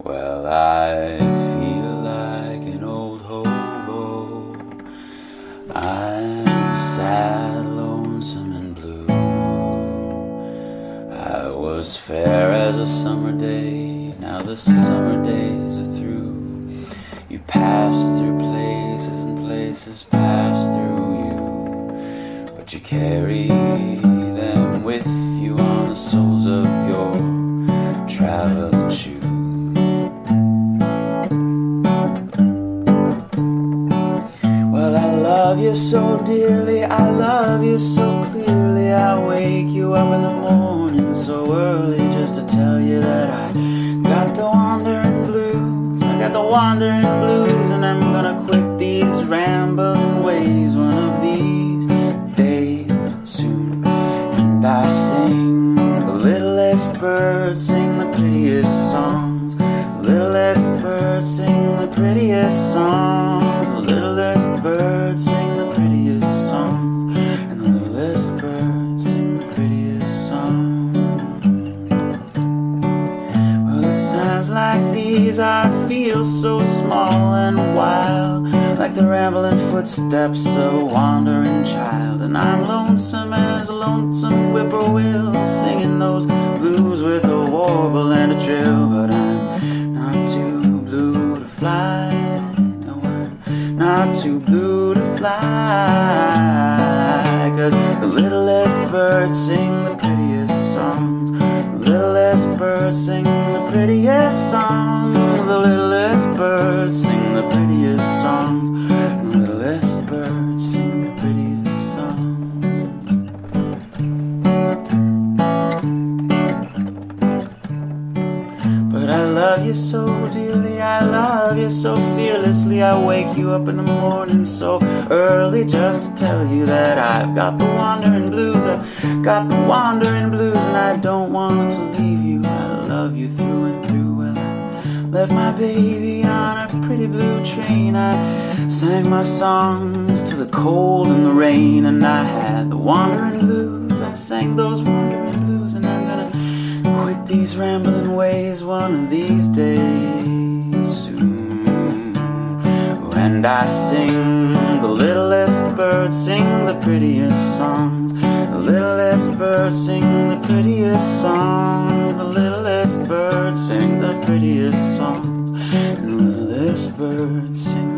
Well, I feel like an old hobo. I'm sad, lonesome, and blue. I was fair as a summer day. Now the summer days are through. You pass through places and places pass through you, but you carry them with you on the soles of your traveling shoes. Well, I love you so dearly, I love you so clearly. I wake you up in the morning so early just to tell you that I got the wandering blues. I got the wandering blues, and I'm gonna quit these rambling ways one of these days soon. And I sing the littlest birds, sing the prettiest songs. The littlest birds sing the prettiest songs. The littlest birds sing the prettiest songs. And the littlest birds sing the prettiest songs. Well, it's times like these I feel so small and wild, like the rambling footsteps of a wandering child. And I'm lonesome as a lonesome whippoorwill, singing those blues with a warble and a trill. But I'm not too blue to fly. No, I'm not too blue to fly, 'cause the littlest birds sing the prettiest songs. The littlest birds sing the prettiest songs. The littlest birds sing the prettiest songs. The littlest birds sing the prettiest songs. But I love you so dearly, I love you so fearlessly. I wake you up in the morning so early just to tell you that I've got the wandering blues. I've got the wandering blues, and I don't want to leave you. I love you through and through. Well, I left my baby on a pretty blue train. I sang my songs to the cold and the rain, and I had the wandering blues. I sang those wandering blues, and I'm gonna quit these rambling ways one of these days soon. And I sing the littlest birds sing the prettiest songs. The littlest birds sing the prettiest songs. The littlest birds sing the prettiest songs. And the littlest birds sing